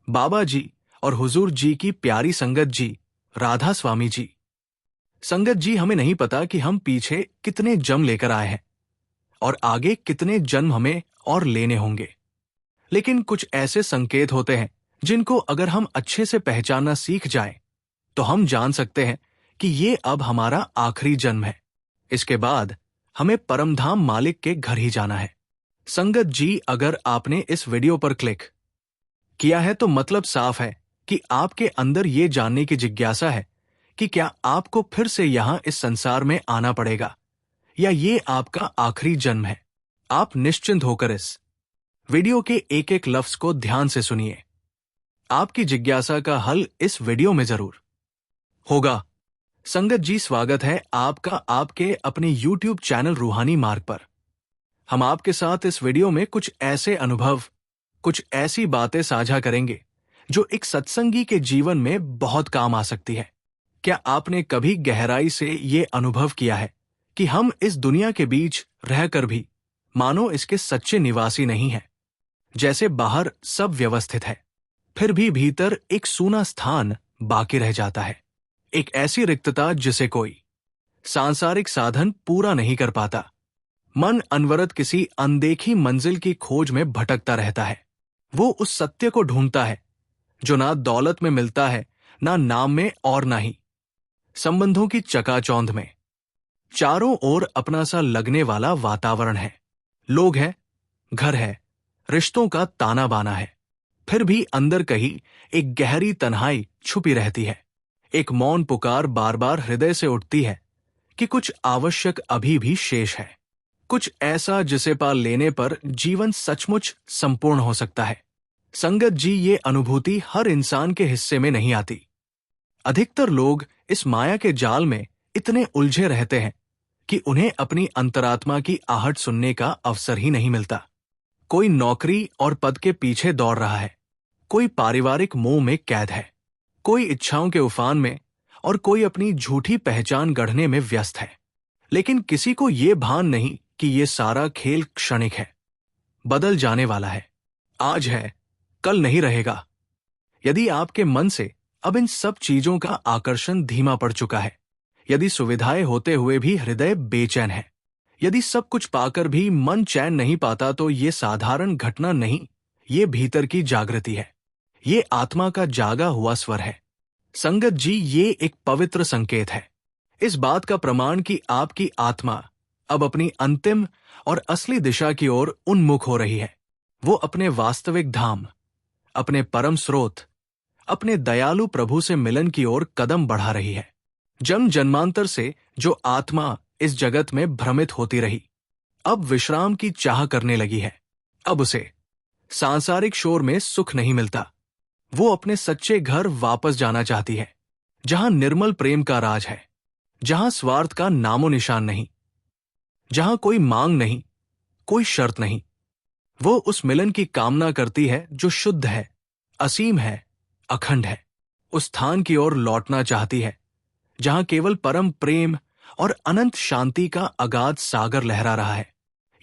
बाबा जी और हुजूर जी की प्यारी संगत जी, राधा स्वामी जी। संगत जी, हमें नहीं पता कि हम पीछे कितने जन्म लेकर आए हैं और आगे कितने जन्म हमें और लेने होंगे। लेकिन कुछ ऐसे संकेत होते हैं जिनको अगर हम अच्छे से पहचानना सीख जाएं, तो हम जान सकते हैं कि ये अब हमारा आखिरी जन्म है। इसके बाद हमें परमधाम मालिक के घर ही जाना है। संगत जी, अगर आपने इस वीडियो पर क्लिक किया है तो मतलब साफ है कि आपके अंदर ये जानने की जिज्ञासा है कि क्या आपको फिर से यहां इस संसार में आना पड़ेगा या ये आपका आखिरी जन्म है। आप निश्चिंत होकर इस वीडियो के एक एक लफ्ज को ध्यान से सुनिए। आपकी जिज्ञासा का हल इस वीडियो में जरूर होगा। संगत जी, स्वागत है आपका आपके अपने YouTube चैनल रूहानी मार्ग पर। हम आपके साथ इस वीडियो में कुछ ऐसे अनुभव, कुछ ऐसी बातें साझा करेंगे जो एक सत्संगी के जीवन में बहुत काम आ सकती है। क्या आपने कभी गहराई से ये अनुभव किया है कि हम इस दुनिया के बीच रहकर भी मानो इसके सच्चे निवासी नहीं हैं? जैसे बाहर सब व्यवस्थित है, फिर भी भीतर एक सूना स्थान बाकी रह जाता है। एक ऐसी रिक्तता जिसे कोई सांसारिक साधन पूरा नहीं कर पाता। मन अनवरत किसी अनदेखी मंजिल की खोज में भटकता रहता है। वो उस सत्य को ढूंढता है जो ना दौलत में मिलता है, ना नाम में और ना ही संबंधों की चकाचौंध में। चारों ओर अपना सा लगने वाला वातावरण है, लोग हैं, घर है, रिश्तों का ताना बाना है। फिर भी अंदर कहीं एक गहरी तन्हाई छुपी रहती है। एक मौन पुकार बार बार हृदय से उठती है कि कुछ आवश्यक अभी भी शेष है, कुछ ऐसा जिसे पा लेने पर जीवन सचमुच संपूर्ण हो सकता है। संगत जी, ये अनुभूति हर इंसान के हिस्से में नहीं आती। अधिकतर लोग इस माया के जाल में इतने उलझे रहते हैं कि उन्हें अपनी अंतरात्मा की आहट सुनने का अवसर ही नहीं मिलता। कोई नौकरी और पद के पीछे दौड़ रहा है, कोई पारिवारिक मोह में कैद है, कोई इच्छाओं के उफान में और कोई अपनी झूठी पहचान गढ़ने में व्यस्त है। लेकिन किसी को ये भान नहीं कि ये सारा खेल क्षणिक है, बदल जाने वाला है। आज है, कल नहीं रहेगा। यदि आपके मन से अब इन सब चीजों का आकर्षण धीमा पड़ चुका है, यदि सुविधाएं होते हुए भी हृदय बेचैन है, यदि सब कुछ पाकर भी मन चैन नहीं पाता, तो ये साधारण घटना नहीं, ये भीतर की जागृति है, ये आत्मा का जागा हुआ स्वर है। संगत जी, ये एक पवित्र संकेत है, इस बात का प्रमाण कि आपकी आत्मा अब अपनी अंतिम और असली दिशा की ओर उन्मुख हो रही है। वो अपने वास्तविक धाम, अपने परम स्रोत, अपने दयालु प्रभु से मिलन की ओर कदम बढ़ा रही है। जन्म जन्मांतर से जो आत्मा इस जगत में भ्रमित होती रही, अब विश्राम की चाह करने लगी है। अब उसे सांसारिक शोर में सुख नहीं मिलता। वो अपने सच्चे घर वापस जाना चाहती है, जहां निर्मल प्रेम का राज है, जहां स्वार्थ का नामो निशान नहीं, जहां कोई मांग नहीं, कोई शर्त नहीं। वो उस मिलन की कामना करती है जो शुद्ध है, असीम है, अखंड है। उस स्थान की ओर लौटना चाहती है जहां केवल परम प्रेम और अनंत शांति का अगाध सागर लहरा रहा है।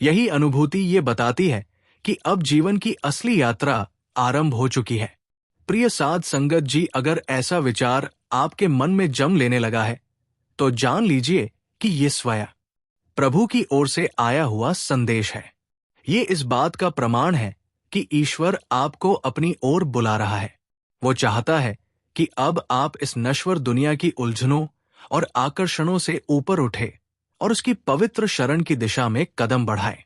यही अनुभूति ये बताती है कि अब जीवन की असली यात्रा आरंभ हो चुकी है। प्रिय साध संगत जी, अगर ऐसा विचार आपके मन में जम लेने लगा है, तो जान लीजिए कि ये स्वयं प्रभु की ओर से आया हुआ संदेश है। ये इस बात का प्रमाण है कि ईश्वर आपको अपनी ओर बुला रहा है। वो चाहता है कि अब आप इस नश्वर दुनिया की उलझनों और आकर्षणों से ऊपर उठे और उसकी पवित्र शरण की दिशा में कदम बढ़ाएं।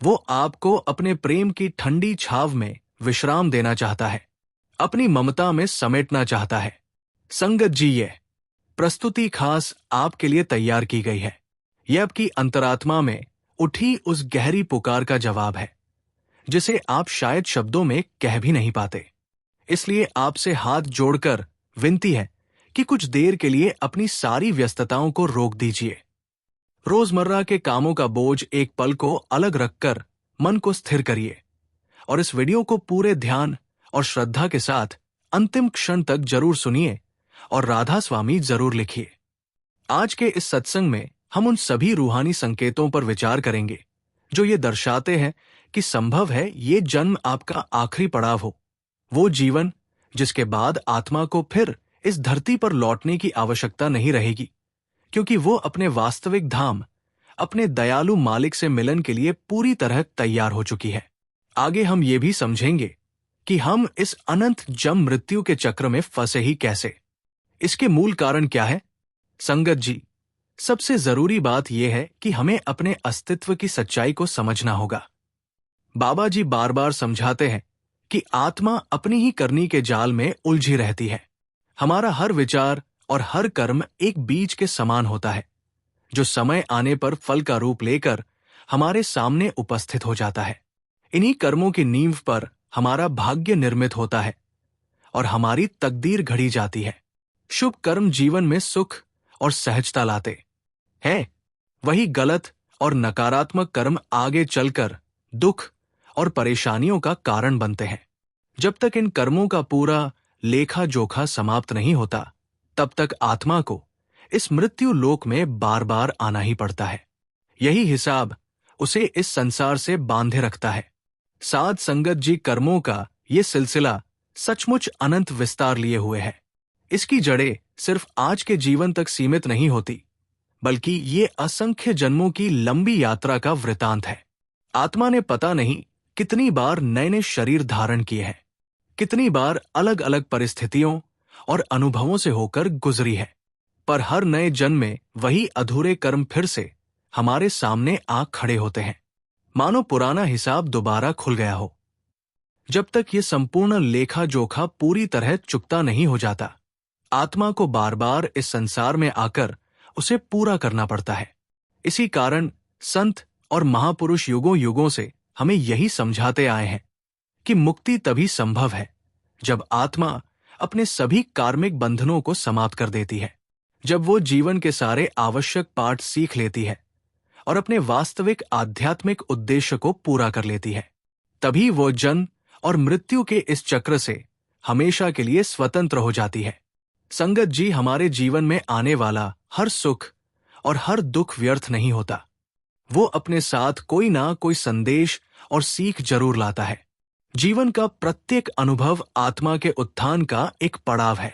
वो आपको अपने प्रेम की ठंडी छाव में विश्राम देना चाहता है, अपनी ममता में समेटना चाहता है। संगत जी, ये प्रस्तुति खास आपके लिए तैयार की गई है। यह आपकी अंतरात्मा में उठी उस गहरी पुकार का जवाब है जिसे आप शायद शब्दों में कह भी नहीं पाते। इसलिए आपसे हाथ जोड़कर विनती है कि कुछ देर के लिए अपनी सारी व्यस्तताओं को रोक दीजिए। रोजमर्रा के कामों का बोझ एक पल को अलग रखकर मन को स्थिर करिए और इस वीडियो को पूरे ध्यान और श्रद्धा के साथ अंतिम क्षण तक जरूर सुनिए और राधा स्वामी जरूर लिखिए। आज के इस सत्संग में हम उन सभी रूहानी संकेतों पर विचार करेंगे जो ये दर्शाते हैं कि संभव है ये जन्म आपका आखिरी पड़ाव हो। वो जीवन जिसके बाद आत्मा को फिर इस धरती पर लौटने की आवश्यकता नहीं रहेगी, क्योंकि वो अपने वास्तविक धाम, अपने दयालु मालिक से मिलन के लिए पूरी तरह तैयार हो चुकी है। आगे हम ये भी समझेंगे कि हम इस अनंत जम मृत्यु के चक्र में फंसे ही कैसे, इसके मूल कारण क्या है। संगत जी, सबसे जरूरी बात यह है कि हमें अपने अस्तित्व की सच्चाई को समझना होगा। बाबा जी बार बार समझाते हैं कि आत्मा अपनी ही करनी के जाल में उलझी रहती है। हमारा हर विचार और हर कर्म एक बीज के समान होता है, जो समय आने पर फल का रूप लेकर हमारे सामने उपस्थित हो जाता है। इन्हीं कर्मों की नींव पर हमारा भाग्य निर्मित होता है और हमारी तकदीर घड़ी जाती है। शुभ कर्म जीवन में सुख और सहजता लाते हैं, वही गलत और नकारात्मक कर्म आगे चलकर दुख और परेशानियों का कारण बनते हैं। जब तक इन कर्मों का पूरा लेखा जोखा समाप्त नहीं होता, तब तक आत्मा को इस मृत्यु लोक में बार बार आना ही पड़ता है। यही हिसाब उसे इस संसार से बांधे रखता है। साध संगत जी, कर्मों का ये सिलसिला सचमुच अनंत विस्तार लिए हुए है। इसकी जड़ें सिर्फ आज के जीवन तक सीमित नहीं होती, बल्कि ये असंख्य जन्मों की लंबी यात्रा का वृतांत है। आत्मा ने पता नहीं कितनी बार नए नए शरीर धारण किए हैं, कितनी बार अलग अलग परिस्थितियों और अनुभवों से होकर गुजरी है, पर हर नए जन्म में वही अधूरे कर्म फिर से हमारे सामने आ खड़े होते हैं, मानो पुराना हिसाब दोबारा खुल गया हो। जब तक ये संपूर्ण लेखा जोखा पूरी तरह चुकता नहीं हो जाता, आत्मा को बार बार इस संसार में आकर उसे पूरा करना पड़ता है। इसी कारण संत और महापुरुष युगों युगों से हमें यही समझाते आए हैं कि मुक्ति तभी संभव है जब आत्मा अपने सभी कार्मिक बंधनों को समाप्त कर देती है, जब वो जीवन के सारे आवश्यक पाठ सीख लेती है और अपने वास्तविक आध्यात्मिक उद्देश्य को पूरा कर लेती है। तभी वो जन्म और मृत्यु के इस चक्र से हमेशा के लिए स्वतंत्र हो जाती है। संगत जी, हमारे जीवन में आने वाला हर सुख और हर दुख व्यर्थ नहीं होता। वो अपने साथ कोई ना कोई संदेश और सीख जरूर लाता है। जीवन का प्रत्येक अनुभव आत्मा के उत्थान का एक पड़ाव है।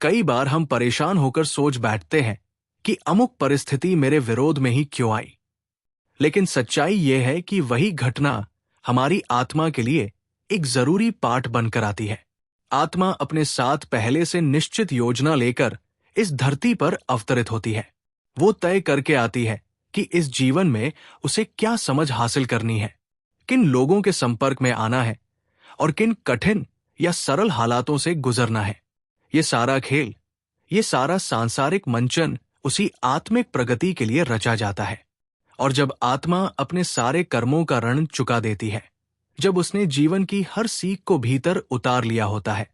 कई बार हम परेशान होकर सोच बैठते हैं कि अमुक परिस्थिति मेरे विरोध में ही क्यों आई, लेकिन सच्चाई यह है कि वही घटना हमारी आत्मा के लिए एक जरूरी पाठ बनकर आती है। आत्मा अपने साथ पहले से निश्चित योजना लेकर इस धरती पर अवतरित होती है। वो तय करके आती है कि इस जीवन में उसे क्या समझ हासिल करनी है, किन लोगों के संपर्क में आना है और किन कठिन या सरल हालातों से गुजरना है। ये सारा खेल, ये सारा सांसारिक मंचन उसी आत्मिक प्रगति के लिए रचा जाता है। और जब आत्मा अपने सारे कर्मों का ऋण चुका देती है, जब उसने जीवन की हर सीख को भीतर उतार लिया होता है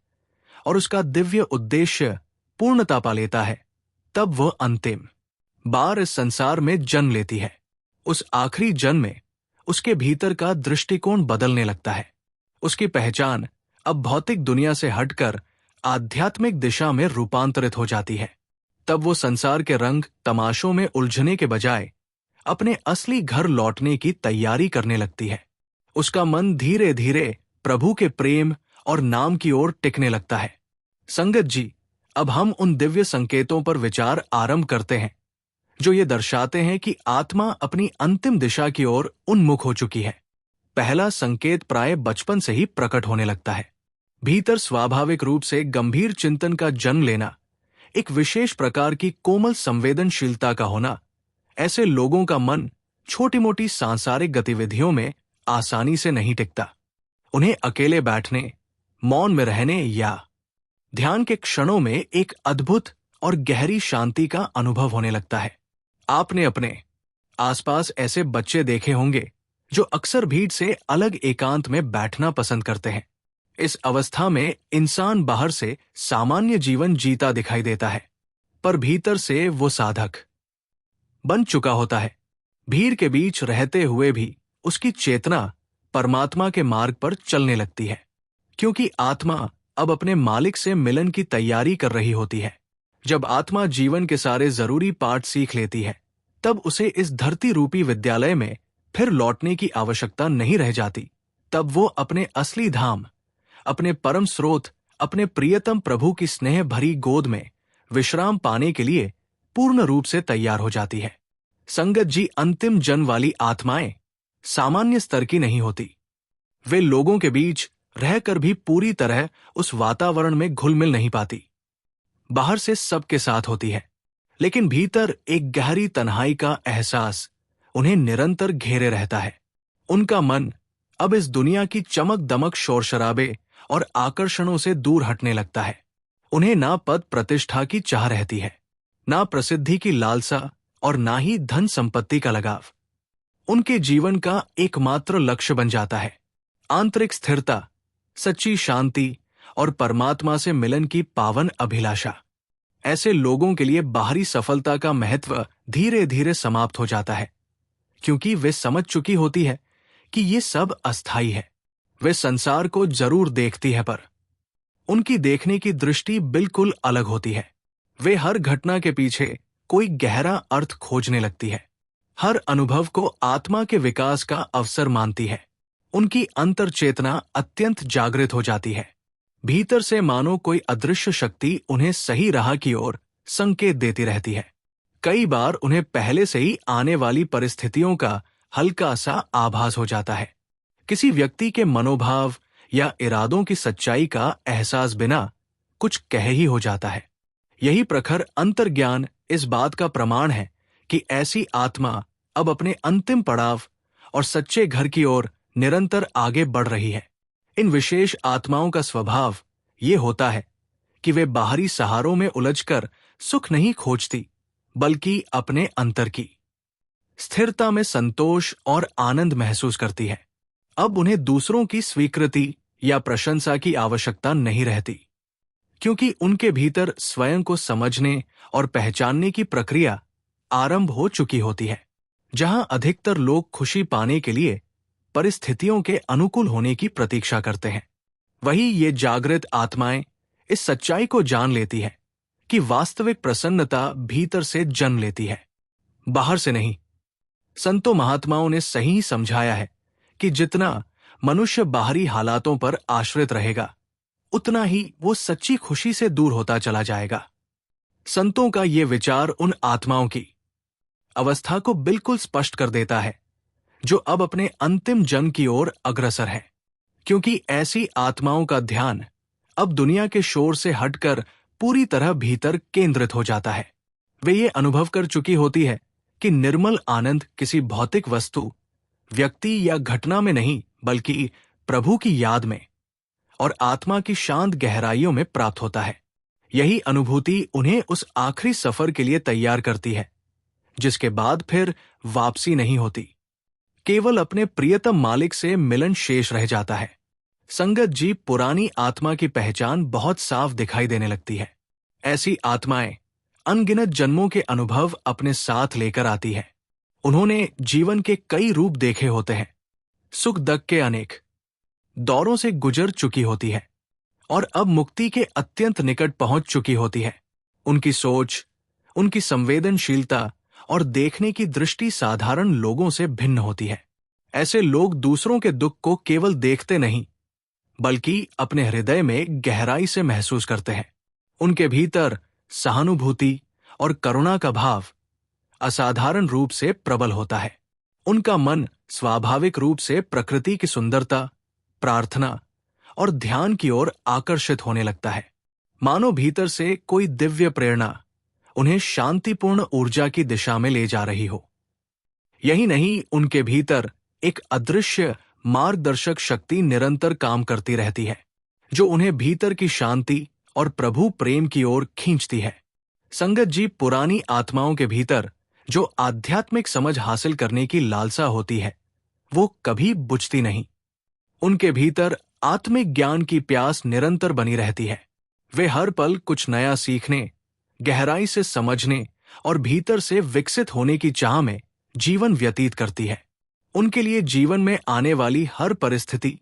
और उसका दिव्य उद्देश्य पूर्णता पा लेता है, तब वह अंतिम बार इस संसार में जन्म लेती है। उस आखिरी जन्म में उसके भीतर का दृष्टिकोण बदलने लगता है। उसकी पहचान अब भौतिक दुनिया से हटकर आध्यात्मिक दिशा में रूपांतरित हो जाती है। तब वो संसार के रंग तमाशों में उलझने के बजाय अपने असली घर लौटने की तैयारी करने लगती है। उसका मन धीरे धीरे प्रभु के प्रेम और नाम की ओर टिकने लगता है। संगत जी, अब हम उन दिव्य संकेतों पर विचार आरंभ करते हैं जो ये दर्शाते हैं कि आत्मा अपनी अंतिम दिशा की ओर उन्मुख हो चुकी है। पहला संकेत प्राय बचपन से ही प्रकट होने लगता है। भीतर स्वाभाविक रूप से गंभीर चिंतन का जन्म लेना, एक विशेष प्रकार की कोमल संवेदनशीलता का होना। ऐसे लोगों का मन छोटी मोटी सांसारिक गतिविधियों में आसानी से नहीं टिकता। उन्हें अकेले बैठने, मौन में रहने या ध्यान के क्षणों में एक अद्भुत और गहरी शांति का अनुभव होने लगता है। आपने अपने आसपास ऐसे बच्चे देखे होंगे जो अक्सर भीड़ से अलग एकांत में बैठना पसंद करते हैं। इस अवस्था में इंसान बाहर से सामान्य जीवन जीता दिखाई देता है, पर भीतर से वो साधक बन चुका होता है। भीड़ के बीच रहते हुए भी उसकी चेतना परमात्मा के मार्ग पर चलने लगती है, क्योंकि आत्मा अब अपने मालिक से मिलन की तैयारी कर रही होती है। जब आत्मा जीवन के सारे जरूरी पाठ सीख लेती है, तब उसे इस धरती रूपी विद्यालय में फिर लौटने की आवश्यकता नहीं रह जाती। तब वो अपने असली धाम, अपने परम स्रोत, अपने प्रियतम प्रभु की स्नेह भरी गोद में विश्राम पाने के लिए पूर्ण रूप से तैयार हो जाती है। संगत जी, अंतिम जन्म वाली आत्माएं सामान्य स्तर की नहीं होती। वे लोगों के बीच रहकर भी पूरी तरह उस वातावरण में घुल मिल नहीं पाती। बाहर से सबके साथ होती है, लेकिन भीतर एक गहरी तन्हाई का एहसास उन्हें निरंतर घेरे रहता है। उनका मन अब इस दुनिया की चमक दमक शोर शराबे और आकर्षणों से दूर हटने लगता है। उन्हें ना पद प्रतिष्ठा की चाह रहती है, ना प्रसिद्धि की लालसा और ना ही धन संपत्ति का लगाव। उनके जीवन का एकमात्र लक्ष्य बन जाता है आंतरिक स्थिरता, सच्ची शांति और परमात्मा से मिलन की पावन अभिलाषा। ऐसे लोगों के लिए बाहरी सफलता का महत्व धीरे धीरे समाप्त हो जाता है, क्योंकि वे समझ चुकी होती है कि ये सब अस्थायी है। वे संसार को जरूर देखती है, पर उनकी देखने की दृष्टि बिल्कुल अलग होती है। वे हर घटना के पीछे कोई गहरा अर्थ खोजने लगती है, हर अनुभव को आत्मा के विकास का अवसर मानती है। उनकी अंतर चेतना अत्यंत जागृत हो जाती है। भीतर से मानो कोई अदृश्य शक्ति उन्हें सही राह की ओर संकेत देती रहती है। कई बार उन्हें पहले से ही आने वाली परिस्थितियों का हल्का सा आभास हो जाता है। किसी व्यक्ति के मनोभाव या इरादों की सच्चाई का एहसास बिना कुछ कह ही हो जाता है। यही प्रखर अंतर्ज्ञान इस बात का प्रमाण है कि ऐसी आत्मा अब अपने अंतिम पड़ाव और सच्चे घर की ओर निरंतर आगे बढ़ रही है। इन विशेष आत्माओं का स्वभाव ये होता है कि वे बाहरी सहारों में उलझकर सुख नहीं खोजती, बल्कि अपने अंतर की स्थिरता में संतोष और आनंद महसूस करती है। अब उन्हें दूसरों की स्वीकृति या प्रशंसा की आवश्यकता नहीं रहती, क्योंकि उनके भीतर स्वयं को समझने और पहचानने की प्रक्रिया आरंभ हो चुकी होती है। जहां अधिकतर लोग खुशी पाने के लिए परिस्थितियों के अनुकूल होने की प्रतीक्षा करते हैं, वहीं ये जागृत आत्माएं इस सच्चाई को जान लेती है कि वास्तविक प्रसन्नता भीतर से जन्म लेती है, बाहर से नहीं। संतों महात्माओं ने सही समझाया है कि जितना मनुष्य बाहरी हालातों पर आश्रित रहेगा, उतना ही वो सच्ची खुशी से दूर होता चला जाएगा। संतों का ये विचार उन आत्माओं की अवस्था को बिल्कुल स्पष्ट कर देता है जो अब अपने अंतिम जन्म की ओर अग्रसर है, क्योंकि ऐसी आत्माओं का ध्यान अब दुनिया के शोर से हटकर पूरी तरह भीतर केंद्रित हो जाता है। वे ये अनुभव कर चुकी होती है कि निर्मल आनंद किसी भौतिक वस्तु, व्यक्ति या घटना में नहीं, बल्कि प्रभु की याद में और आत्मा की शांत गहराइयों में प्राप्त होता है। यही अनुभूति उन्हें उस आखिरी सफर के लिए तैयार करती है, जिसके बाद फिर वापसी नहीं होती। केवल अपने प्रियतम मालिक से मिलन शेष रह जाता है। संगत जी, पुरानी आत्मा की पहचान बहुत साफ दिखाई देने लगती है। ऐसी आत्माएं अनगिनत जन्मों के अनुभव अपने साथ लेकर आती है। उन्होंने जीवन के कई रूप देखे होते हैं, सुख दुख के अनेक दौरों से गुजर चुकी होती है और अब मुक्ति के अत्यंत निकट पहुंच चुकी होती है। उनकी सोच, उनकी संवेदनशीलता और देखने की दृष्टि साधारण लोगों से भिन्न होती है। ऐसे लोग दूसरों के दुख को केवल देखते नहीं, बल्कि अपने हृदय में गहराई से महसूस करते हैं। उनके भीतर सहानुभूति और करुणा का भाव असाधारण रूप से प्रबल होता है। उनका मन स्वाभाविक रूप से प्रकृति की सुंदरता, प्रार्थना और ध्यान की ओर आकर्षित होने लगता है, मानो भीतर से कोई दिव्य प्रेरणा उन्हें शांतिपूर्ण ऊर्जा की दिशा में ले जा रही हो। यही नहीं, उनके भीतर एक अदृश्य मार्गदर्शक शक्ति निरंतर काम करती रहती है, जो उन्हें भीतर की शांति और प्रभु प्रेम की ओर खींचती है। संगत जी, पुरानी आत्माओं के भीतर जो आध्यात्मिक समझ हासिल करने की लालसा होती है, वो कभी बुझती नहीं। उनके भीतर आत्मिक ज्ञान की प्यास निरंतर बनी रहती है। वे हर पल कुछ नया सीखने, गहराई से समझने और भीतर से विकसित होने की चाह में जीवन व्यतीत करती है। उनके लिए जीवन में आने वाली हर परिस्थिति,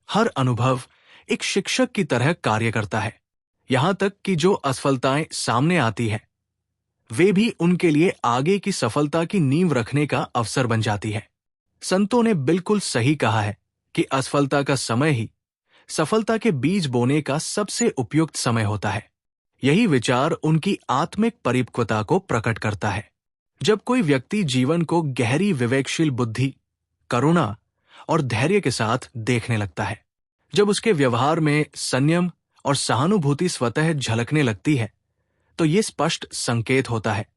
हर अनुभव एक शिक्षक की तरह कार्य करता है। यहां तक कि जो असफलताएं सामने आती है, वे भी उनके लिए आगे की सफलता की नींव रखने का अवसर बन जाती है। संतों ने बिल्कुल सही कहा है कि असफलता का समय ही सफलता के बीज बोने का सबसे उपयुक्त समय होता है। यही विचार उनकी आत्मिक परिपक्वता को प्रकट करता है। जब कोई व्यक्ति जीवन को गहरी विवेकशील बुद्धि, करुणा और धैर्य के साथ देखने लगता है, जब उसके व्यवहार में संयम और सहानुभूति स्वतः झलकने लगती है, तो ये स्पष्ट संकेत होता है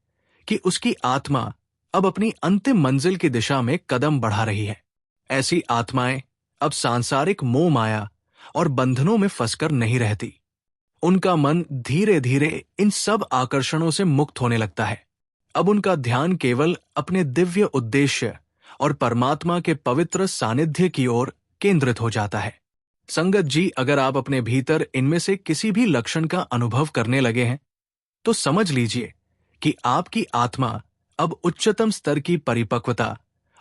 कि उसकी आत्मा अब अपनी अंतिम मंजिल की दिशा में कदम बढ़ा रही है। ऐसी आत्माएं अब सांसारिक मोह माया और बंधनों में फंसकर नहीं रहती। उनका मन धीरे धीरे इन सब आकर्षणों से मुक्त होने लगता है। अब उनका ध्यान केवल अपने दिव्य उद्देश्य और परमात्मा के पवित्र सानिध्य की ओर केंद्रित हो जाता है। संगत जी, अगर आप अपने भीतर इनमें से किसी भी लक्षण का अनुभव करने लगे हैं, तो समझ लीजिए कि आपकी आत्मा अब उच्चतम स्तर की परिपक्वता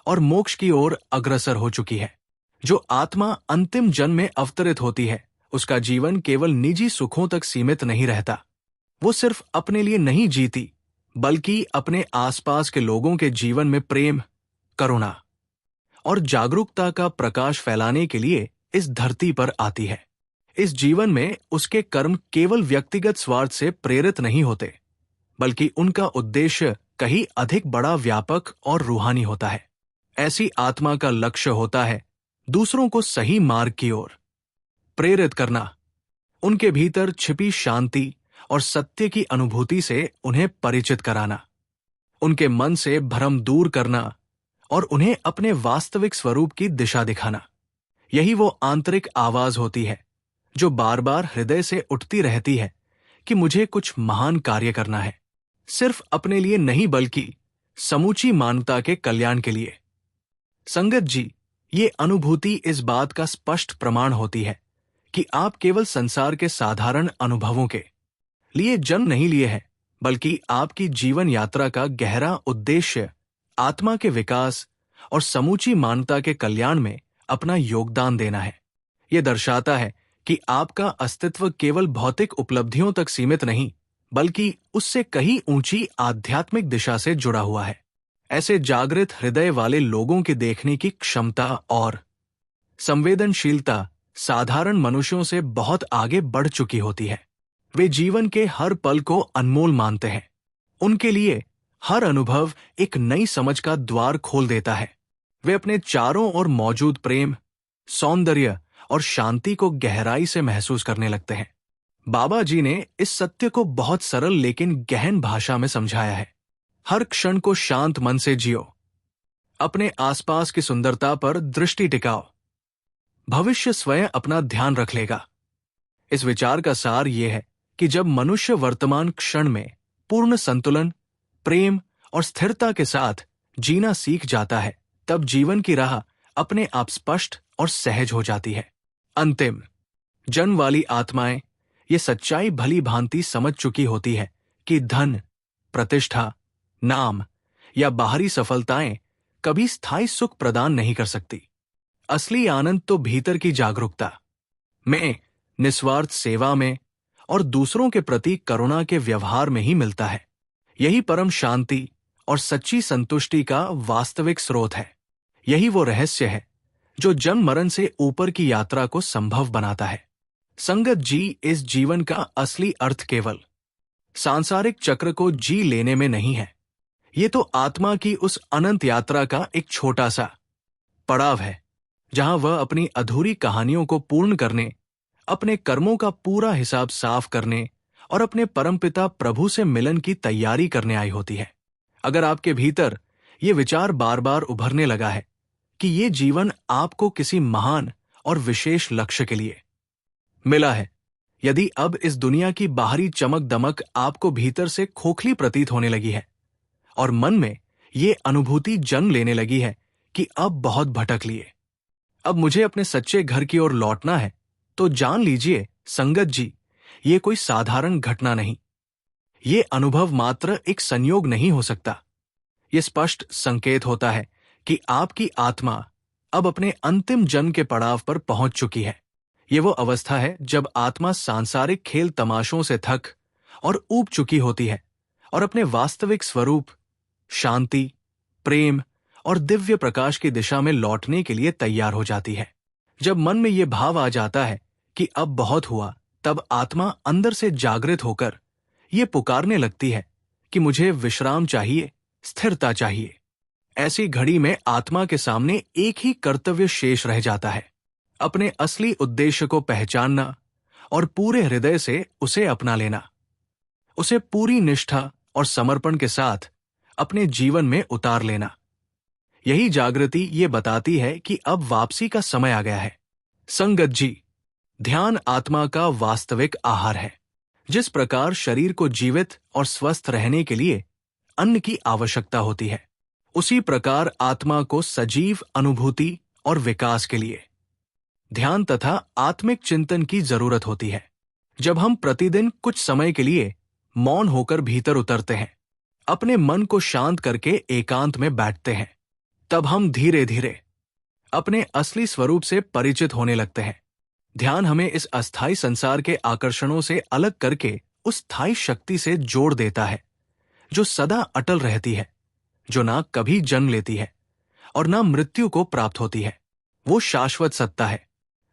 और मोक्ष की ओर अग्रसर हो चुकी है। जो आत्मा अंतिम जन्म में अवतरित होती है, उसका जीवन केवल निजी सुखों तक सीमित नहीं रहता। वो सिर्फ अपने लिए नहीं जीती, बल्कि अपने आसपास के लोगों के जीवन में प्रेम, करुणा और जागरूकता का प्रकाश फैलाने के लिए इस धरती पर आती है। इस जीवन में उसके कर्म केवल व्यक्तिगत स्वार्थ से प्रेरित नहीं होते, बल्कि उनका उद्देश्य कहीं अधिक बड़ा, व्यापक और रूहानी होता है। ऐसी आत्मा का लक्ष्य होता है दूसरों को सही मार्ग की ओर प्रेरित करना, उनके भीतर छिपी शांति और सत्य की अनुभूति से उन्हें परिचित कराना, उनके मन से भ्रम दूर करना और उन्हें अपने वास्तविक स्वरूप की दिशा दिखाना। यही वो आंतरिक आवाज होती है जो बार बार हृदय से उठती रहती है कि मुझे कुछ महान कार्य करना है, सिर्फ अपने लिए नहीं बल्कि समूची मानवता के कल्याण के लिए। संगत जी, ये अनुभूति इस बात का स्पष्ट प्रमाण होती है कि आप केवल संसार के साधारण अनुभवों के लिए जन्म नहीं लिए हैं, बल्कि आपकी जीवन यात्रा का गहरा उद्देश्य आत्मा के विकास और समूची मानवता के कल्याण में अपना योगदान देना है। यह दर्शाता है कि आपका अस्तित्व केवल भौतिक उपलब्धियों तक सीमित नहीं, बल्कि उससे कहीं ऊंची आध्यात्मिक दिशा से जुड़ा हुआ है। ऐसे जागृत हृदय वाले लोगों के देखने की क्षमता और संवेदनशीलता साधारण मनुष्यों से बहुत आगे बढ़ चुकी होती है। वे जीवन के हर पल को अनमोल मानते हैं। उनके लिए हर अनुभव एक नई समझ का द्वार खोल देता है। वे अपने चारों ओर मौजूद प्रेम, सौंदर्य और शांति को गहराई से महसूस करने लगते हैं। बाबा जी ने इस सत्य को बहुत सरल लेकिन गहन भाषा में समझाया है। हर क्षण को शांत मन से जियो, अपने आसपास की सुंदरता पर दृष्टि टिकाओ, भविष्य स्वयं अपना ध्यान रख लेगा। इस विचार का सार यह है कि जब मनुष्य वर्तमान क्षण में पूर्ण संतुलन, प्रेम और स्थिरता के साथ जीना सीख जाता है, तब जीवन की राह अपने आप स्पष्ट और सहज हो जाती है। अंतिम जन्म वाली आत्माएं ये सच्चाई भली भांति समझ चुकी होती है कि धन, प्रतिष्ठा, नाम या बाहरी सफलताएं कभी स्थायी सुख प्रदान नहीं कर सकती। असली आनंद तो भीतर की जागरूकता में, निस्वार्थ सेवा में और दूसरों के प्रति करुणा के व्यवहार में ही मिलता है। यही परम शांति और सच्ची संतुष्टि का वास्तविक स्रोत है। यही वो रहस्य है जो जन्म मरण से ऊपर की यात्रा को संभव बनाता है। संगत जी, इस जीवन का असली अर्थ केवल सांसारिक चक्र को जी लेने में नहीं है। ये तो आत्मा की उस अनंत यात्रा का एक छोटा सा पड़ाव है, जहां वह अपनी अधूरी कहानियों को पूर्ण करने, अपने कर्मों का पूरा हिसाब साफ करने और अपने परमपिता प्रभु से मिलन की तैयारी करने आई होती है। अगर आपके भीतर ये विचार बार बार उभरने लगा है कि ये जीवन आपको किसी महान और विशेष लक्ष्य के लिए मिला है, यदि अब इस दुनिया की बाहरी चमक दमक आपको भीतर से खोखली प्रतीत होने लगी है और मन में ये अनुभूति जन्म लेने लगी है कि अब बहुत भटक लिए, अब मुझे अपने सच्चे घर की ओर लौटना है, तो जान लीजिए संगत जी, ये कोई साधारण घटना नहीं, ये अनुभव मात्र एक संयोग नहीं हो सकता। ये स्पष्ट संकेत होता है कि आपकी आत्मा अब अपने अंतिम जन्म के पड़ाव पर पहुंच चुकी है। ये वो अवस्था है जब आत्मा सांसारिक खेल तमाशों से थक और ऊब चुकी होती है और अपने वास्तविक स्वरूप, शांति, प्रेम और दिव्य प्रकाश की दिशा में लौटने के लिए तैयार हो जाती है। जब मन में ये भाव आ जाता है कि अब बहुत हुआ, तब आत्मा अंदर से जागृत होकर ये पुकारने लगती है कि मुझे विश्राम चाहिए, स्थिरता चाहिए। ऐसी घड़ी में आत्मा के सामने एक ही कर्तव्य शेष रह जाता है, अपने असली उद्देश्य को पहचानना और पूरे हृदय से उसे अपना लेना, उसे पूरी निष्ठा और समर्पण के साथ अपने जीवन में उतार लेना। यही जागृति ये बताती है कि अब वापसी का समय आ गया है। संगत जी, ध्यान आत्मा का वास्तविक आहार है। जिस प्रकार शरीर को जीवित और स्वस्थ रहने के लिए अन्न की आवश्यकता होती है, उसी प्रकार आत्मा को सजीव अनुभूति और विकास के लिए ध्यान तथा आत्मिक चिंतन की जरूरत होती है। जब हम प्रतिदिन कुछ समय के लिए मौन होकर भीतर उतरते हैं, अपने मन को शांत करके एकांत में बैठते हैं, तब हम धीरे धीरे अपने असली स्वरूप से परिचित होने लगते हैं। ध्यान हमें इस अस्थायी संसार के आकर्षणों से अलग करके उस स्थायी शक्ति से जोड़ देता है, जो सदा अटल रहती है, जो ना कभी जन्म लेती है और ना मृत्यु को प्राप्त होती है। वो शाश्वत सत्ता है।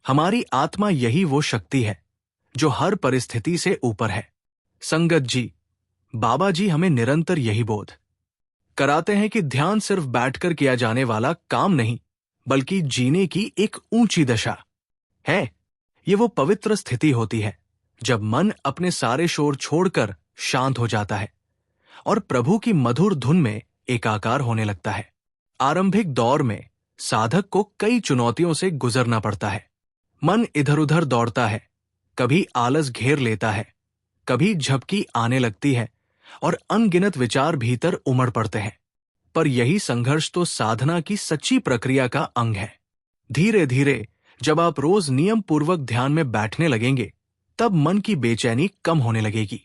हमारी आत्मा यही वो शक्ति है जो हर परिस्थिति से ऊपर है। संगत जी, बाबा जी हमें निरंतर यही बोध कराते हैं कि ध्यान सिर्फ बैठकर किया जाने वाला काम नहीं, बल्कि जीने की एक ऊंची दशा है। ये वो पवित्र स्थिति होती है जब मन अपने सारे शोर छोड़कर शांत हो जाता है और प्रभु की मधुर धुन में एकाकार होने लगता है। आरंभिक दौर में साधक को कई चुनौतियों से गुजरना पड़ता है। मन इधर उधर दौड़ता है, कभी आलस घेर लेता है, कभी झपकी आने लगती है और अनगिनत विचार भीतर उमड़ पड़ते हैं। पर यही संघर्ष तो साधना की सच्ची प्रक्रिया का अंग है। धीरे धीरे जब आप रोज नियम पूर्वक ध्यान में बैठने लगेंगे, तब मन की बेचैनी कम होने लगेगी,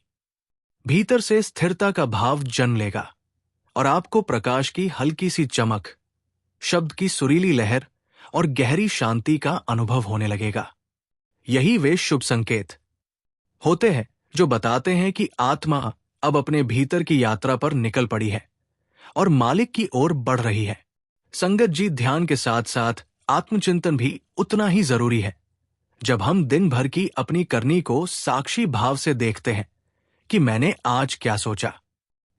भीतर से स्थिरता का भाव जन्म लेगा और आपको प्रकाश की हल्की सी चमक, शब्द की सुरीली लहर और गहरी शांति का अनुभव होने लगेगा। यही वे शुभ संकेत होते हैं जो बताते हैं कि आत्मा अब अपने भीतर की यात्रा पर निकल पड़ी है और मालिक की ओर बढ़ रही है। संगत जी, ध्यान के साथ साथ आत्मचिंतन भी उतना ही जरूरी है। जब हम दिन भर की अपनी करनी को साक्षी भाव से देखते हैं कि मैंने आज क्या सोचा,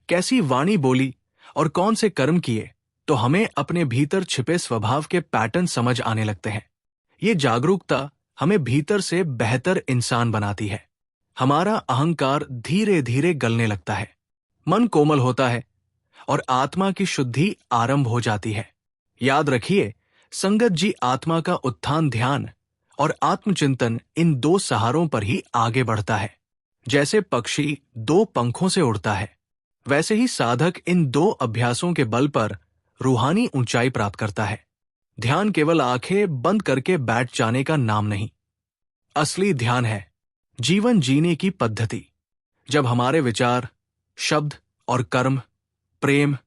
कैसी वाणी बोली और कौन से कर्म किए, तो हमें अपने भीतर छिपे स्वभाव के पैटर्न समझ आने लगते हैं। ये जागरूकता हमें भीतर से बेहतर इंसान बनाती है। हमारा अहंकार धीरे धीरे गलने लगता है, मन कोमल होता है और आत्मा की शुद्धि आरंभ हो जाती है। याद रखिए संगत जी, आत्मा का उत्थान ध्यान और आत्मचिंतन इन दो सहारों पर ही आगे बढ़ता है। जैसे पक्षी दो पंखों से उड़ता है, वैसे ही साधक इन दो अभ्यासों के बल पर रूहानी ऊंचाई प्राप्त करता है। ध्यान केवल आंखें बंद करके बैठ जाने का नाम नहीं, असली ध्यान है जीवन जीने की पद्धति। जब हमारे विचार, शब्द और कर्म प्रेम,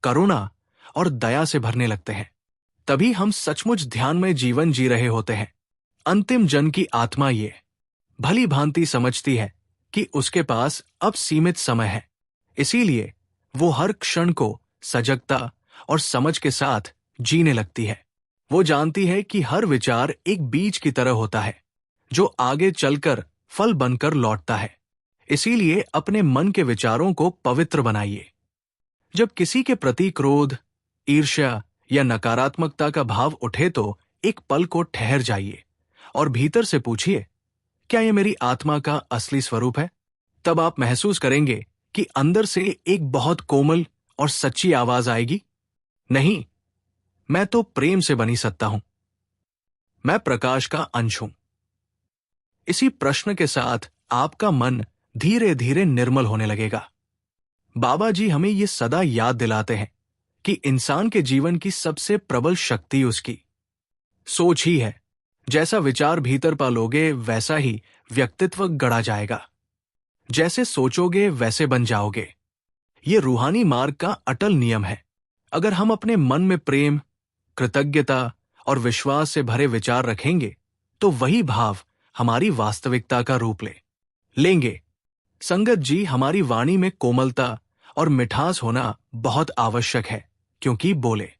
करुणा और दया से भरने लगते हैं, तभी हम सचमुच ध्यान में जीवन जी रहे होते हैं। अंतिम जन की आत्मा ये भली भांति समझती है कि उसके पास अब सीमित समय है, इसीलिए वो हर क्षण को सजगता और समझ के साथ जीने लगती है। वो जानती है कि हर विचार एक बीज की तरह होता है जो आगे चलकर फल बनकर लौटता है। इसीलिए अपने मन के विचारों को पवित्र बनाइए। जब किसी के प्रति क्रोध, ईर्ष्या या नकारात्मकता का भाव उठे तो एक पल को ठहर जाइए और भीतर से पूछिए, क्या यह मेरी आत्मा का असली स्वरूप है? तब आप महसूस करेंगे कि अंदर से एक बहुत कोमल और सच्ची आवाज आएगी, नहीं, मैं तो प्रेम से बनी सत्ता हूं, मैं प्रकाश का अंश हूं। इसी प्रश्न के साथ आपका मन धीरे धीरे निर्मल होने लगेगा। बाबा जी हमें ये सदा याद दिलाते हैं कि इंसान के जीवन की सबसे प्रबल शक्ति उसकी सोच ही है। जैसा विचार भीतर पालोगे, वैसा ही व्यक्तित्व गढ़ा जाएगा। जैसे सोचोगे वैसे बन जाओगे। ये रूहानी मार्ग का अटल नियम है। अगर हम अपने मन में प्रेम, कृतज्ञता और विश्वास से भरे विचार रखेंगे, तो वही भाव हमारी वास्तविकता का रूप लेंगे। संगत जी, हमारी वाणी में कोमलता और मिठास होना बहुत आवश्यक है, क्योंकि बोले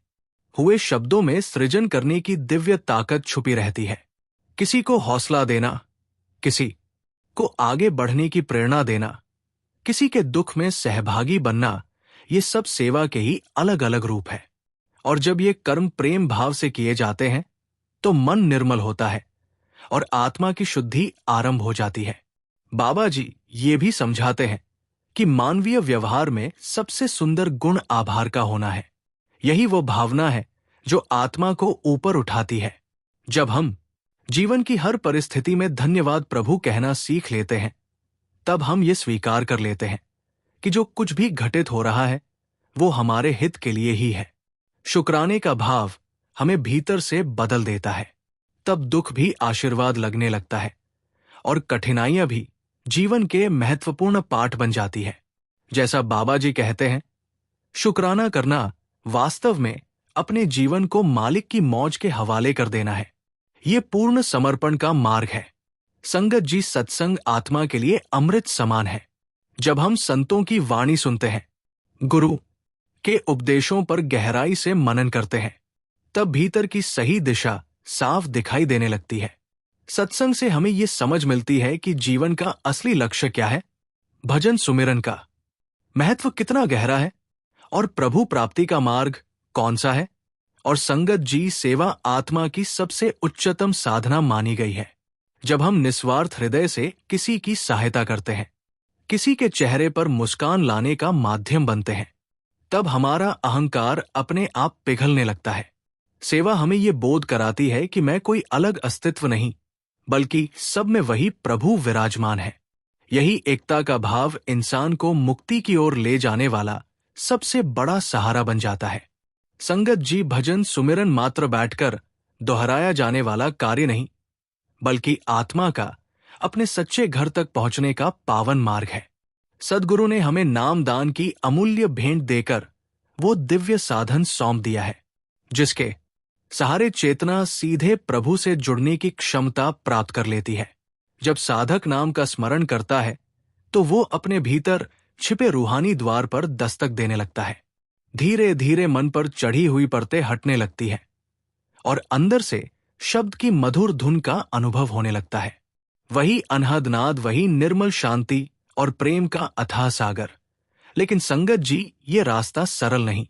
हुए शब्दों में सृजन करने की दिव्य ताकत छुपी रहती है। किसी को हौसला देना, किसी को आगे बढ़ने की प्रेरणा देना, किसी के दुख में सहभागी बनना, ये सब सेवा के ही अलग अलग रूप है। और जब ये कर्म प्रेम भाव से किए जाते हैं तो मन निर्मल होता है और आत्मा की शुद्धि आरंभ हो जाती है। बाबा जी ये भी समझाते हैं कि मानवीय व्यवहार में सबसे सुंदर गुण आभार का होना है। यही वो भावना है जो आत्मा को ऊपर उठाती है। जब हम जीवन की हर परिस्थिति में धन्यवाद प्रभु कहना सीख लेते हैं, तब हम ये स्वीकार कर लेते हैं कि जो कुछ भी घटित हो रहा है वो हमारे हित के लिए ही है। शुक्राने का भाव हमें भीतर से बदल देता है। तब दुख भी आशीर्वाद लगने लगता है और कठिनाइयां भी जीवन के महत्वपूर्ण पाठ बन जाती है। जैसा बाबा जी कहते हैं, शुक्राना करना वास्तव में अपने जीवन को मालिक की मौज के हवाले कर देना है। ये पूर्ण समर्पण का मार्ग है। संगत जी सत्संग आत्मा के लिए अमृत समान है। जब हम संतों की वाणी सुनते हैं, गुरु के उपदेशों पर गहराई से मनन करते हैं, तब भीतर की सही दिशा साफ दिखाई देने लगती है। सत्संग से हमें ये समझ मिलती है कि जीवन का असली लक्ष्य क्या है, भजन सुमिरन का महत्व कितना गहरा है और प्रभु प्राप्ति का मार्ग कौन सा है। और संगत जी सेवा आत्मा की सबसे उच्चतम साधना मानी गई है। जब हम निस्वार्थ हृदय से किसी की सहायता करते हैं, किसी के चेहरे पर मुस्कान लाने का माध्यम बनते हैं, तब हमारा अहंकार अपने आप पिघलने लगता है। सेवा हमें ये बोध कराती है कि मैं कोई अलग अस्तित्व नहीं, बल्कि सब में वही प्रभु विराजमान है। यही एकता का भाव इंसान को मुक्ति की ओर ले जाने वाला सबसे बड़ा सहारा बन जाता है। संगत जी भजन सुमिरन मात्र बैठकर दोहराया जाने वाला कार्य नहीं, बल्कि आत्मा का अपने सच्चे घर तक पहुंचने का पावन मार्ग है। सद्गुरु ने हमें नाम दान की अमूल्य भेंट देकर वो दिव्य साधन सौंप दिया है, जिसके सहारे चेतना सीधे प्रभु से जुड़ने की क्षमता प्राप्त कर लेती है। जब साधक नाम का स्मरण करता है तो वो अपने भीतर छिपे रूहानी द्वार पर दस्तक देने लगता है। धीरे धीरे मन पर चढ़ी हुई परतें हटने लगती है और अंदर से शब्द की मधुर धुन का अनुभव होने लगता है। वही अनहद नाद, वही निर्मल शांति और प्रेम का अथाह सागर। लेकिन संगत जी ये रास्ता सरल नहीं,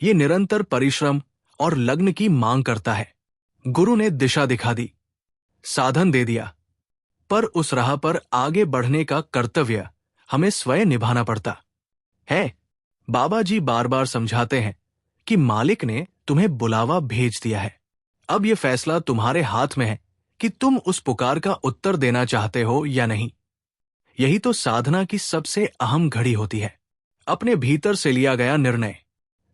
ये निरंतर परिश्रम और लग्न की मांग करता है। गुरु ने दिशा दिखा दी, साधन दे दिया, पर उस राह पर आगे बढ़ने का कर्तव्य हमें स्वयं निभाना पड़ता है। बाबा जी बार बार समझाते हैं कि मालिक ने तुम्हें बुलावा भेज दिया है। अब यह फैसला तुम्हारे हाथ में है कि तुम उस पुकार का उत्तर देना चाहते हो या नहीं। यही तो साधना की सबसे अहम घड़ी होती है, अपने भीतर से लिया गया निर्णय।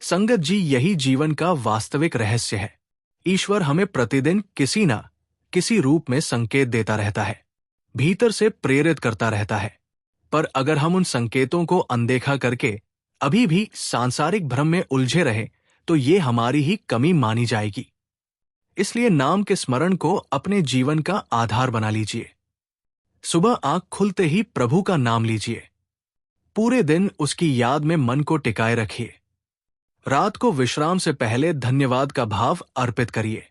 संगत जी यही जीवन का वास्तविक रहस्य है। ईश्वर हमें प्रतिदिन किसी ना किसी रूप में संकेत देता रहता है, भीतर से प्रेरित करता रहता है। पर अगर हम उन संकेतों को अनदेखा करके अभी भी सांसारिक भ्रम में उलझे रहे तो ये हमारी ही कमी मानी जाएगी। इसलिए नाम के स्मरण को अपने जीवन का आधार बना लीजिए। सुबह आंख खुलते ही प्रभु का नाम लीजिए। पूरे दिन उसकी याद में मन को टिकाए रखिए। रात को विश्राम से पहले धन्यवाद का भाव अर्पित करिए।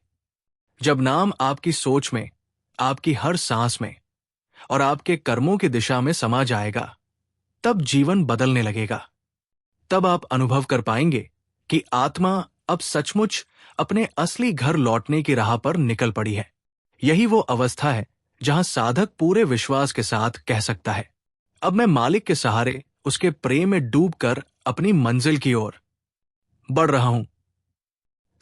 जब नाम आपकी सोच में, आपकी हर सांस में और आपके कर्मों की दिशा में समा जाएगा, तब जीवन बदलने लगेगा। तब आप अनुभव कर पाएंगे कि आत्मा अब सचमुच अपने असली घर लौटने की राह पर निकल पड़ी है। यही वो अवस्था है जहां साधक पूरे विश्वास के साथ कह सकता है, अब मैं मालिक के सहारे उसके प्रेम में डूबकर अपनी मंजिल की ओर बढ़ रहा हूं।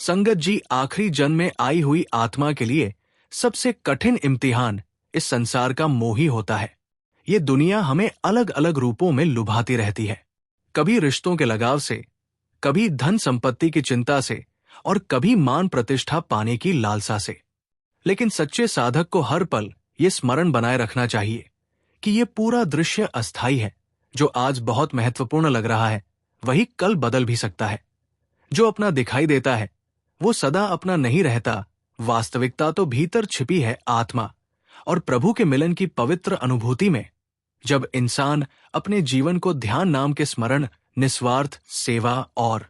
संगत जी आखिरी जन्म में आई हुई आत्मा के लिए सबसे कठिन इम्तिहान इस संसार का मोह ही होता है। ये दुनिया हमें अलग अलग रूपों में लुभाती रहती है, कभी रिश्तों के लगाव से, कभी धन संपत्ति की चिंता से और कभी मान प्रतिष्ठा पाने की लालसा से। लेकिन सच्चे साधक को हर पल ये स्मरण बनाए रखना चाहिए कि ये पूरा दृश्य अस्थायी है। जो आज बहुत महत्वपूर्ण लग रहा है वही कल बदल भी सकता है। जो अपना दिखाई देता है वो सदा अपना नहीं रहता। वास्तविकता तो भीतर छिपी है आत्मा और प्रभु के मिलन की पवित्र अनुभूति में। जब इंसान अपने जीवन को ध्यान नाम के स्मरण, निस्वार्थ सेवा और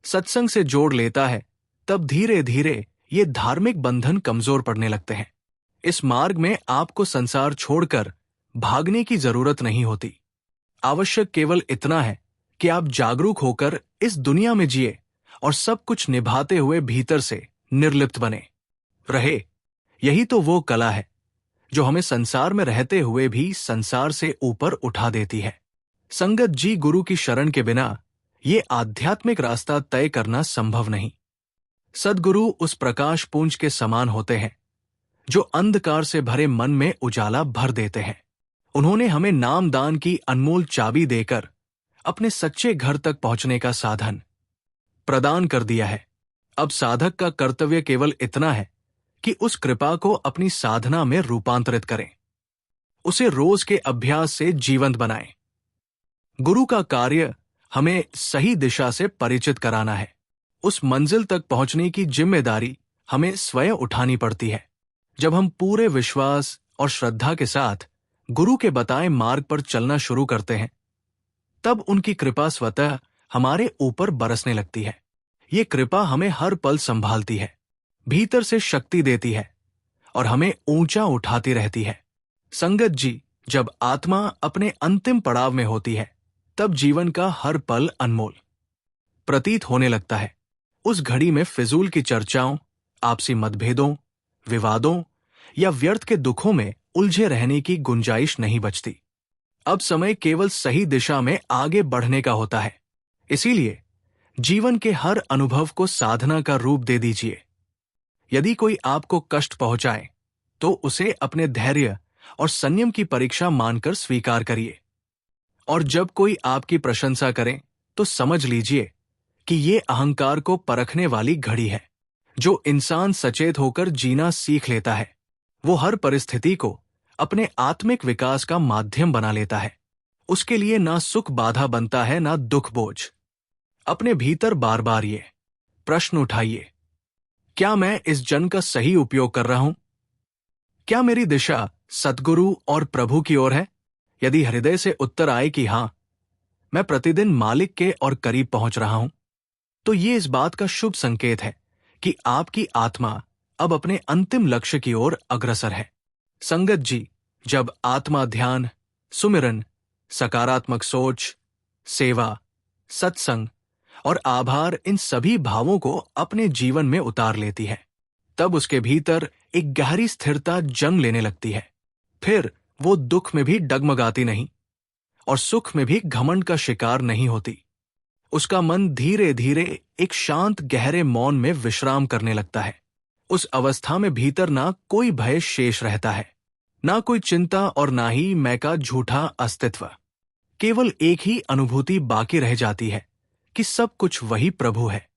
सत्संग से जोड़ लेता है, तब धीरे धीरे ये धार्मिक बंधन कमजोर पड़ने लगते हैं। इस मार्ग में आपको संसार छोड़कर भागने की जरूरत नहीं होती। आवश्यक केवल इतना है कि आप जागरूक होकर इस दुनिया में जिए और सब कुछ निभाते हुए भीतर से निर्लिप्त बने रहे। यही तो वो कला है जो हमें संसार में रहते हुए भी संसार से ऊपर उठा देती है। संगत जी, गुरु की शरण के बिना ये आध्यात्मिक रास्ता तय करना संभव नहीं। सद्गुरु उस प्रकाश पुंज के समान होते हैं जो अंधकार से भरे मन में उजाला भर देते हैं। उन्होंने हमें नामदान की अनमोल चाबी देकर अपने सच्चे घर तक पहुंचने का साधन प्रदान कर दिया है। अब साधक का कर्तव्य केवल इतना है कि उस कृपा को अपनी साधना में रूपांतरित करें, उसे रोज के अभ्यास से जीवंत बनाएं। गुरु का कार्य हमें सही दिशा से परिचित कराना है। उस मंजिल तक पहुंचने की जिम्मेदारी हमें स्वयं उठानी पड़ती है। जब हम पूरे विश्वास और श्रद्धा के साथ गुरु के बताए मार्ग पर चलना शुरू करते हैं, तब उनकी कृपा स्वतः हमारे ऊपर बरसने लगती है। ये कृपा हमें हर पल संभालती है, भीतर से शक्ति देती है और हमें ऊंचा उठाती रहती है। संगत जी, जब आत्मा अपने अंतिम पड़ाव में होती है, तब जीवन का हर पल अनमोल प्रतीत होने लगता है। उस घड़ी में फिजूल की चर्चाओं, आपसी मतभेदों, विवादों या व्यर्थ के दुखों में उलझे रहने की गुंजाइश नहीं बचती। अब समय केवल सही दिशा में आगे बढ़ने का होता है। इसीलिए जीवन के हर अनुभव को साधना का रूप दे दीजिए। यदि कोई आपको कष्ट पहुंचाए तो उसे अपने धैर्य और संयम की परीक्षा मानकर स्वीकार करिए, और जब कोई आपकी प्रशंसा करे तो समझ लीजिए कि ये अहंकार को परखने वाली घड़ी है। जो इंसान सचेत होकर जीना सीख लेता है, वो हर परिस्थिति को अपने आत्मिक विकास का माध्यम बना लेता है। उसके लिए ना सुख बाधा बनता है, ना दुख बोझ। अपने भीतर बार बार ये प्रश्न उठाइए, क्या मैं इस जन्म का सही उपयोग कर रहा हूं? क्या मेरी दिशा सद्गुरु और प्रभु की ओर है? यदि हृदय से उत्तर आए कि हां, मैं प्रतिदिन मालिक के और करीब पहुंच रहा हूं, तो ये इस बात का शुभ संकेत है कि आपकी आत्मा अब अपने अंतिम लक्ष्य की ओर अग्रसर है। संगत जी, जब आत्मा ध्यान, सुमिरन, सकारात्मक सोच, सेवा, सत्संग और आभार, इन सभी भावों को अपने जीवन में उतार लेती है, तब उसके भीतर एक गहरी स्थिरता जन्म लेने लगती है। फिर वो दुख में भी डगमगाती नहीं और सुख में भी घमंड का शिकार नहीं होती। उसका मन धीरे धीरे एक शांत गहरे मौन में विश्राम करने लगता है। उस अवस्था में भीतर ना कोई भय शेष रहता है, ना कोई चिंता और ना ही मैं का झूठा अस्तित्व। केवल एक ही अनुभूति बाकी रह जाती है कि सब कुछ वही प्रभु है,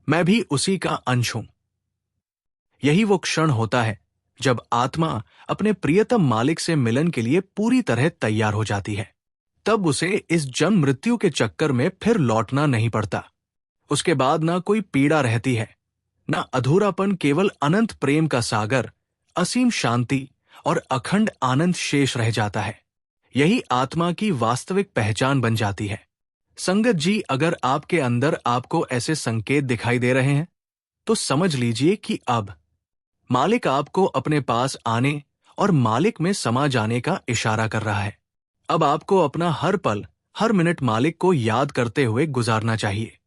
मैं भी उसी का अंश हूं। यही वो क्षण होता है जब आत्मा अपने प्रियतम मालिक से मिलन के लिए पूरी तरह तैयार हो जाती है। तब उसे इस जन्म मृत्यु के चक्कर में फिर लौटना नहीं पड़ता। उसके बाद ना कोई पीड़ा रहती है, ना अधूरापन, केवल अनंत प्रेम का सागर, असीम शांति और अखंड आनंद शेष रह जाता है। यही आत्मा की वास्तविक पहचान बन जाती है। संगत जी, अगर आपके अंदर आपको ऐसे संकेत दिखाई दे रहे हैं, तो समझ लीजिए कि अब मालिक आपको अपने पास आने और मालिक में समा जाने का इशारा कर रहा है। अब आपको अपना हर पल, हर मिनट मालिक को याद करते हुए गुजारना चाहिए।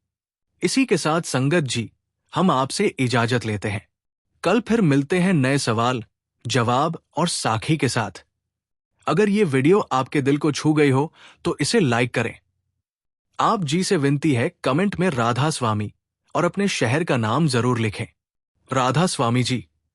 इसी के साथ संगत जी, हम आपसे इजाजत लेते हैं। कल फिर मिलते हैं नए सवाल, जवाब और साखी के साथ। अगर ये वीडियो आपके दिल को छू गई हो तो इसे लाइक करें। आप जी से विनती है, कमेंट में राधा स्वामी और अपने शहर का नाम जरूर लिखें। राधा स्वामी जी।